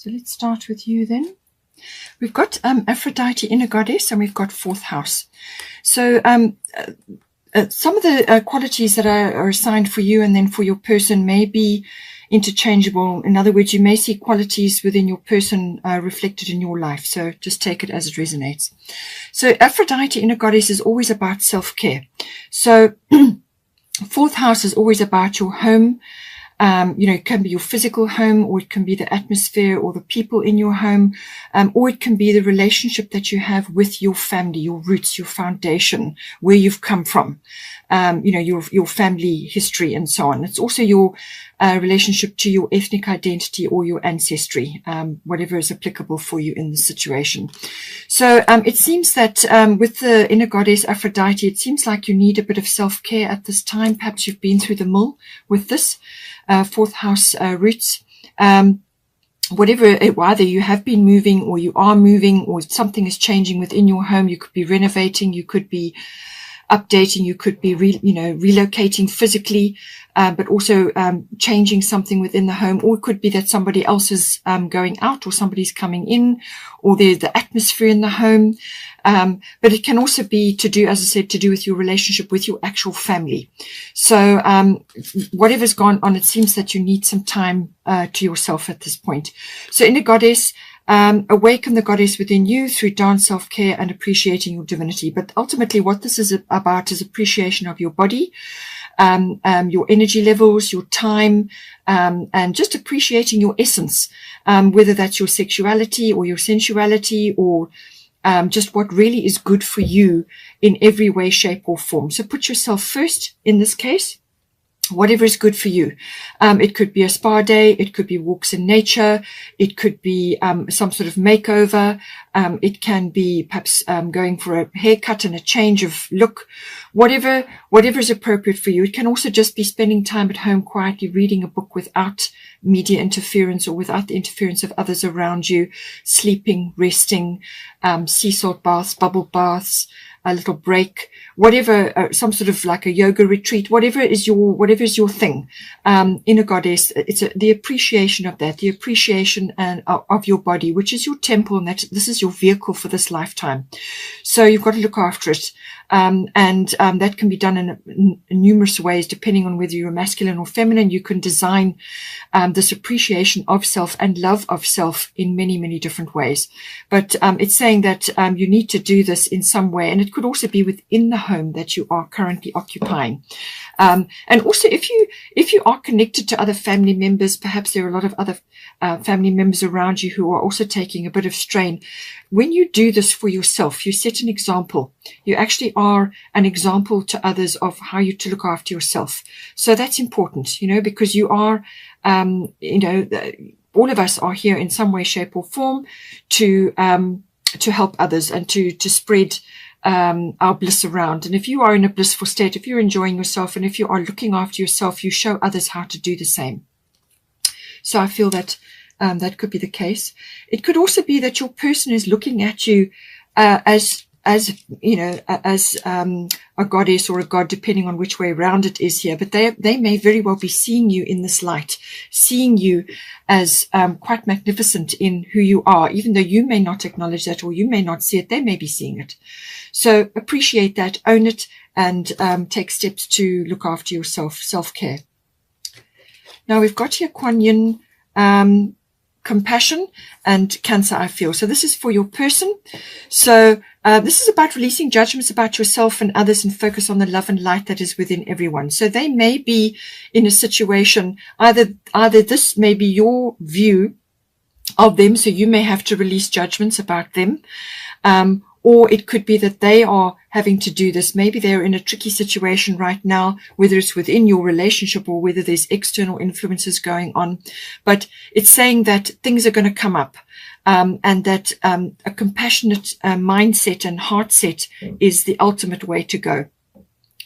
So let's start with you then. We've got Aphrodite, inner goddess, and we've got fourth house. So some of the qualities that are assigned for you and then for your person may be interchangeable. In other words, you may see qualities within your person reflected in your life. So just take it as it resonates. So Aphrodite, inner goddess, is always about self-care. So fourth house is always about your home. It can be your physical home, or it can be the atmosphere or the people in your home, or it can be the relationship that you have with your family, your roots, your foundation, where you've come from, your family history and so on. It's also your relationship to your ethnic identity or your ancestry, whatever is applicable for you in this situation. So it seems that with the inner goddess Aphrodite, it seems like you need a bit of self-care at this time. Perhaps you've been through the mill with this. Fourth house roots, whatever, either you have been moving or you are moving or something is changing within your home. You could be renovating, you could be updating, you could be relocating physically, but also changing something within the home, or it could be that somebody else is going out or somebody's coming in, or there's the atmosphere in the home. But it can also be to do, as I said, to do with your relationship with your actual family. So whatever's gone on, it seems that you need some time to yourself at this point. So inner goddess, awaken the goddess within you through dance, self-care, and appreciating your divinity. But ultimately what this is about is appreciation of your body, your energy levels, your time, and just appreciating your essence, whether that's your sexuality or your sensuality, or just what really is good for you in every way, shape, or form. So put yourself first in this case. Whatever is good for you. It could be a spa day. It could be walks in nature. It could be some sort of makeover. It can be perhaps going for a haircut and a change of look. Whatever is appropriate for you. It can also just be spending time at home quietly reading a book without media interference or without the interference of others around you. Sleeping, resting, sea salt baths, bubble baths, a little break, whatever, some sort of like a yoga retreat, whatever is your thing. Inner goddess, it's the appreciation of that, the appreciation of your body, which is your temple, and this is your vehicle for this lifetime. So you've got to look after it. And that can be done in numerous ways, depending on whether you're masculine or feminine. You can design this appreciation of self and love of self in many, many different ways. But it's saying that you need to do this in some way, and it could also be within the home that you are currently occupying. And also, if you are connected to other family members, perhaps there are a lot of other family members around you who are also taking a bit of strain. When you do this for yourself, you set an example. You actually are an example to others of how you to look after yourself. So that's important, because you are, all of us are here in some way, shape, or form to help others and to spread our bliss around. And if you are in a blissful state, if you're enjoying yourself, and if you are looking after yourself, you show others how to do the same. So I feel that that could be the case. It could also be that your person is looking at you as a goddess or a god, depending on which way around it is here. But they may very well be seeing you in this light, seeing you as quite magnificent in who you are, even though you may not acknowledge that or you may not see it. They may be seeing it. So appreciate that, own it, and take steps to look after yourself, self-care. Now we've got here Kuan Yin, compassion, and Cancer, I feel. So this is for your person. So this is about releasing judgments about yourself and others and focus on the love and light that is within everyone. So they may be in a situation, either this may be your view of them, so you may have to release judgments about them, or it could be that they are having to do this. Maybe they're in a tricky situation right now, whether it's within your relationship or whether there's external influences going on. But it's saying that things are going to come up, and that a compassionate mindset and heart set is the ultimate way to go.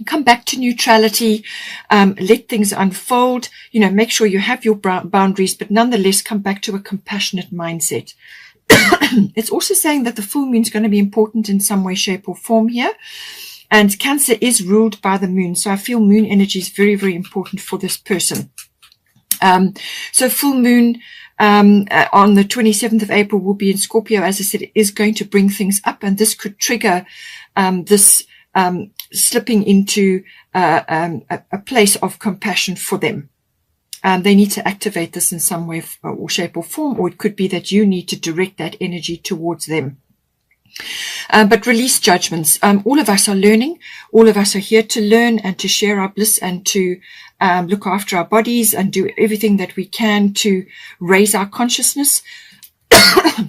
Come back to neutrality, let things unfold, make sure you have your boundaries, but nonetheless come back to a compassionate mindset. It's also saying that the full moon is going to be important in some way, shape, or form here. And Cancer is ruled by the moon. So I feel moon energy is very, very important for this person. So full moon, on the 27th of April will be in Scorpio. As I said, it is going to bring things up, and this could trigger this slipping into a place of compassion for them. They need to activate this in some way or shape or form, or it could be that you need to direct that energy towards them. But release judgments. All of us are learning. All of us are here to learn and to share our bliss and to look after our bodies and do everything that we can to raise our consciousness.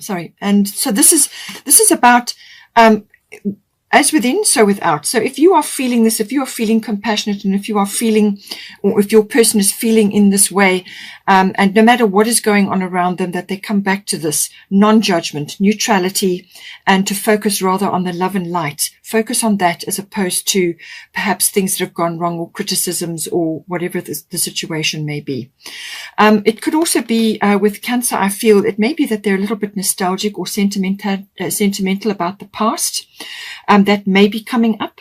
Sorry. And so this is about as within, so without. So if you are feeling this, if you are feeling compassionate, and if you are feeling, or if your person is feeling in this way, and no matter what is going on around them, that they come back to this non-judgment, neutrality, and to focus rather on the love and light. Focus on that as opposed to perhaps things that have gone wrong or criticisms or whatever the situation may be. It could also be with Cancer, I feel it may be that they're a little bit nostalgic or sentimental about the past. That may be coming up.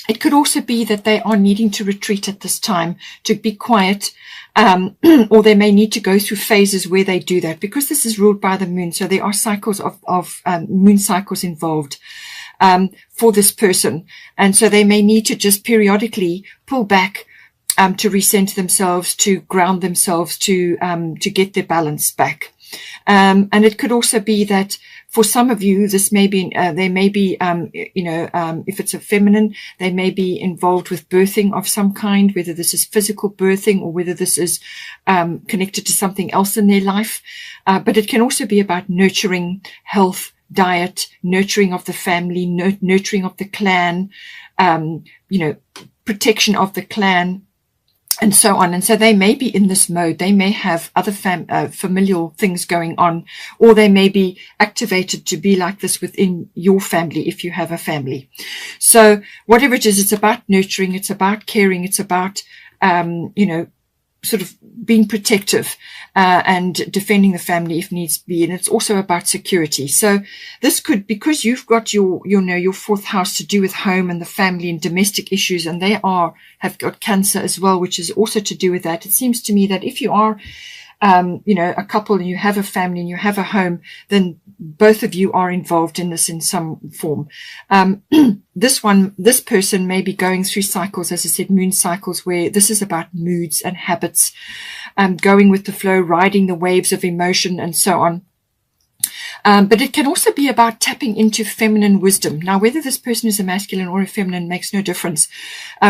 It could also be that they are needing to retreat at this time, to be quiet, or they may need to go through phases where they do that, because this is ruled by the moon. So there are cycles of moon cycles involved for this person. And so they may need to just periodically pull back to recenter themselves, to ground themselves, to get their balance back. And it could also be that for some of you, this may be, they may be, if it's a feminine, they may be involved with birthing of some kind, whether this is physical birthing or whether this is connected to something else in their life. But it can also be about nurturing, health, diet, nurturing of the family, nurturing of the clan, protection of the clan, and so on. And so they may be in this mode. They may have other familial things going on, or they may be activated to be like this within your family if you have a family. So whatever it is, it's about nurturing, it's about caring, it's about, sort of being protective and defending the family if needs be. And it's also about security. So this could, because you've got your fourth house to do with home and the family and domestic issues, and they have got Cancer as well, which is also to do with that. It seems to me that if you are a couple and you have a family and you have a home, then both of you are involved in this in some form. This person may be going through cycles, as I said, moon cycles, where this is about moods and habits, going with the flow, riding the waves of emotion and so on. But it can also be about tapping into feminine wisdom. Now, whether this person is a masculine or a feminine makes no difference.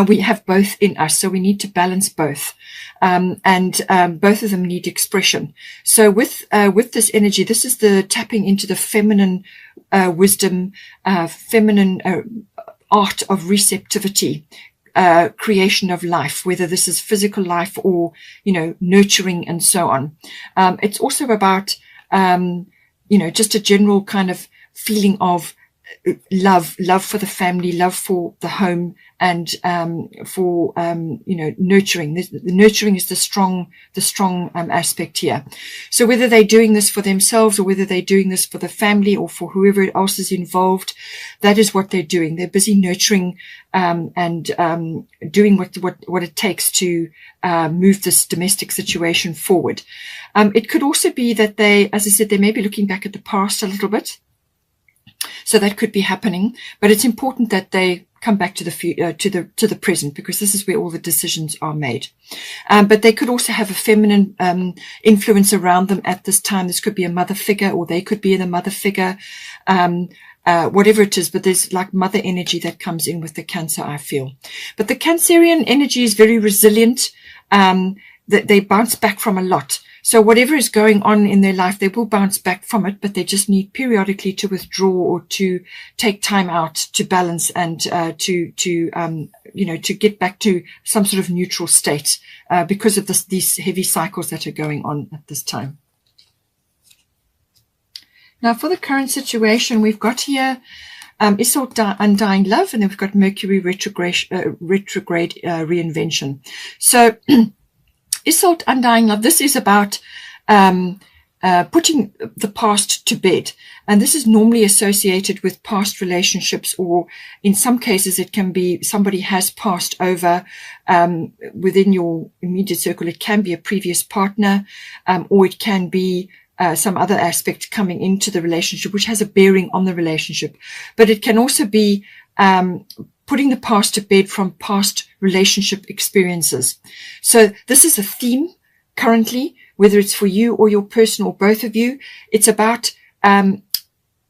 We have both in us, so we need to balance both. And both of them need expression. So with this energy, this is the tapping into the feminine wisdom, feminine art of receptivity, creation of life, whether this is physical life or, nurturing and so on. It's also about, just a general kind of feeling of love for the family, love for the home, and for nurturing. The nurturing is the strong aspect here. So whether they're doing this for themselves or whether they're doing this for the family or for whoever else is involved, that is what they're doing. They're busy nurturing and doing what it takes to move this domestic situation forward. It could also be that they, as I said, they may be looking back at the past a little bit. So that could be happening, but it's important that they come back to the present, because this is where all the decisions are made. But they could also have a feminine influence around them at this time. This could be a mother figure, or they could be the mother figure, whatever it is. But there's like mother energy that comes in with the Cancer, I feel. But the Cancerian energy is very resilient. They bounce back from a lot. So whatever is going on in their life, they will bounce back from it, but they just need periodically to withdraw or to take time out to balance and to get back to some sort of neutral state because of these heavy cycles that are going on at this time. Now, for the current situation, we've got here Isolde undying love, and then we've got Mercury retrograde reinvention. So Isolde undying love, this is about putting the past to bed. And this is normally associated with past relationships, or in some cases it can be somebody has passed over within your immediate circle. It can be a previous partner, or it can be some other aspect coming into the relationship which has a bearing on the relationship. But it can also be putting the past to bed from past relationship experiences. So this is a theme currently, whether it's for you or your person or both of you. It's about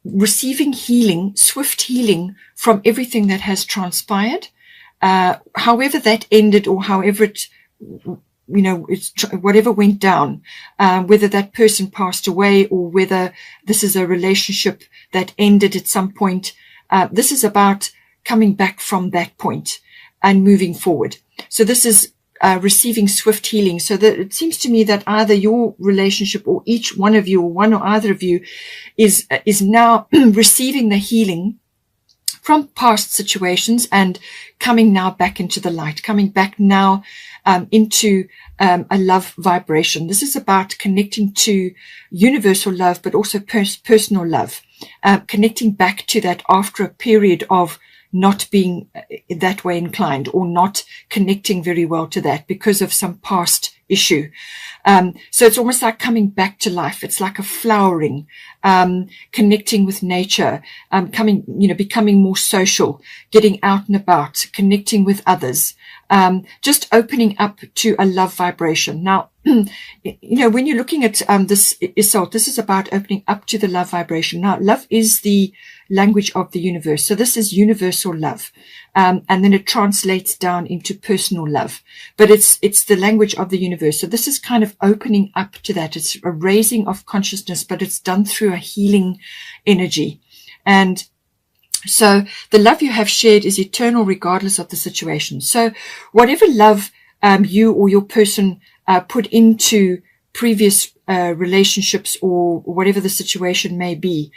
receiving healing, swift healing from everything that has transpired, however that ended, or however it, it's whatever went down, whether that person passed away or whether this is a relationship that ended at some point. This is about coming back from that point and moving forward. So this is receiving swift healing. So that it seems to me that either your relationship or each one of you, or one or either of you, is now receiving the healing from past situations and coming now back into the light, coming back now into a love vibration. This is about connecting to universal love, but also personal love, connecting back to that after a period of not being that way inclined, or not connecting very well to that because of some past issue. So it's almost like coming back to life. It's like a flowering, connecting with nature, becoming more social, getting out and about, connecting with others, just opening up to a love vibration. Now, when you're looking at this Isolde, this is about opening up to the love vibration. Now, love is the language of the universe. So this is universal love. And then it translates down into personal love. But it's the language of the universe. So this is kind of opening up to that. It's a raising of consciousness, but it's done through a healing energy. And so the love you have shared is eternal regardless of the situation. So whatever love you or your person put into previous relationships, or whatever the situation may be,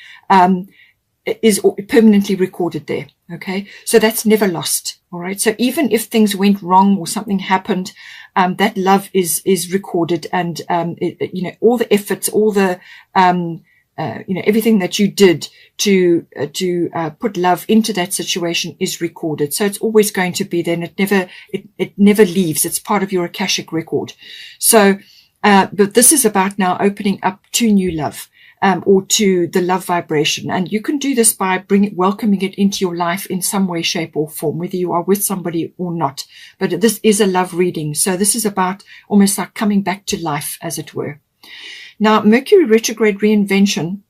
is permanently recorded there. Okay, so that's never lost. All right, so even if things went wrong or something happened, that love is recorded, and all the efforts, all the everything that you did to put love into that situation is recorded. So it's always going to be there, and it never leaves. It's part of your Akashic record. So, but this is about now opening up to new love, or to the love vibration. And you can do this by welcoming it into your life in some way, shape or form, whether you are with somebody or not. But this is a love reading. So this is about almost like coming back to life, as it were. Now, Mercury retrograde reinvention,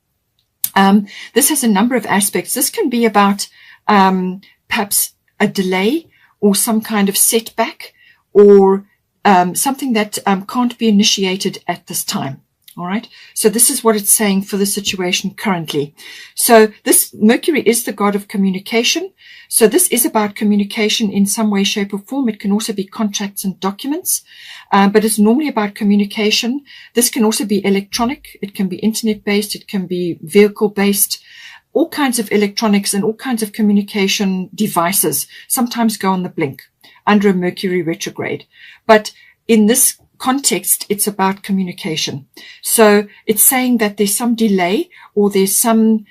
this has a number of aspects. This can be about perhaps a delay, or some kind of setback, or something that can't be initiated at this time. All right. So this is what it's saying for the situation currently. So this Mercury is the god of communication. So this is about communication in some way, shape or form. It can also be contracts and documents, but it's normally about communication. This can also be electronic. It can be internet based. It can be vehicle based. All kinds of electronics and all kinds of communication devices sometimes go on the blink under a Mercury retrograde. But in this context, it's about communication. So it's saying that there's some delay, or there's some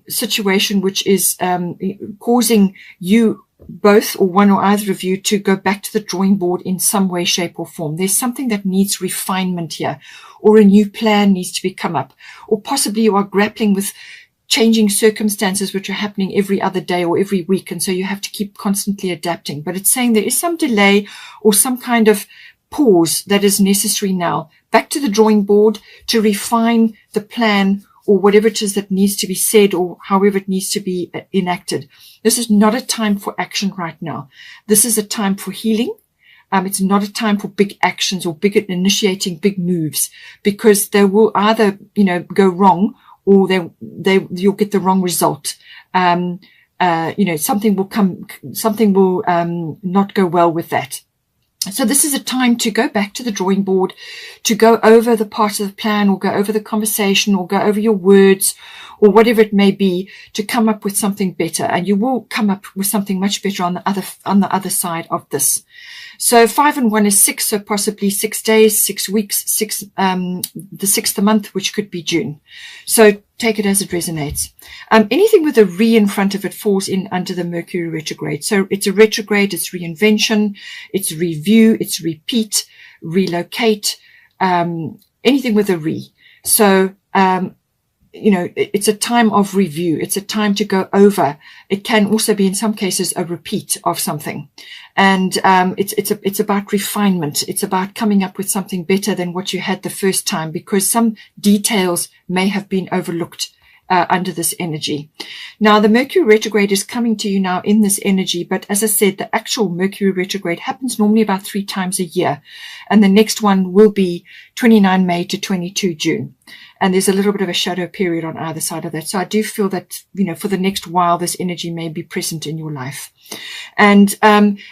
situation which is causing you both, or one or either of you, to go back to the drawing board in some way, shape or form. There's something that needs refinement here, or a new plan needs to be come up, or possibly you are grappling with changing circumstances which are happening every other day or every week, and so you have to keep constantly adapting. But it's saying there is some delay or some kind of pause that is necessary now, back to the drawing board to refine the plan, or whatever it is that needs to be said, or however it needs to be enacted. This is not a time for action right now. This is a time for healing. It's not a time for big actions or initiating big moves, because they will either, go wrong, or you'll get the wrong result. Something will not go well with that. So this is a time to go back to the drawing board, to go over the part of the plan, or go over the conversation, or go over your words, or whatever it may be, to come up with something better. And you will come up with something much better on the other side of this. So 5 and 1 is 6, so possibly 6 days, 6 weeks, the 6th month, which could be June. So take it as it resonates. Anything with a re in front of it falls in under the Mercury retrograde. So it's a retrograde, it's reinvention, it's review, it's repeat, relocate, anything with a re. So, you know, it's a time of review. It's a time to go over. It can also be, in some cases, a repeat of something. And it's about refinement. It's about coming up with something better than what you had the first time, because some details may have been overlooked under this energy. Now, the Mercury retrograde is coming to you now in this energy, but as I said, the actual Mercury retrograde happens normally about 3 times a year, and the next one will be 29 May to 22 June. And there's a little bit of a shadow period on either side of that. So I do feel that, you know, for the next while, this energy may be present in your life. And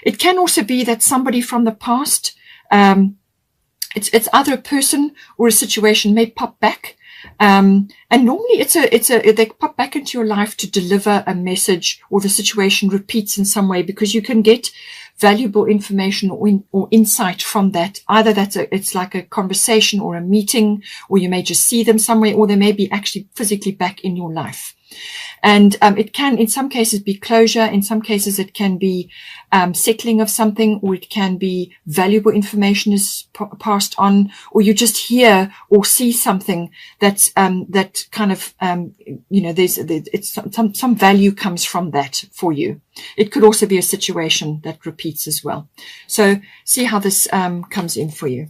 it can also be that somebody from the past, it's either a person or a situation may pop back. And normally they pop back into your life to deliver a message, or the situation repeats in some way, because you can get valuable information or insight from that. Either it's like a conversation or a meeting, or you may just see them somewhere, or they may be actually physically back in your life. And it can, in some cases, be closure. In some cases, it can be settling of something, or it can be valuable information is passed on, or you just hear or see something that's that kind of you know, it's some value comes from that for you. It could also be a situation that repeats as well. So see how this comes in for you.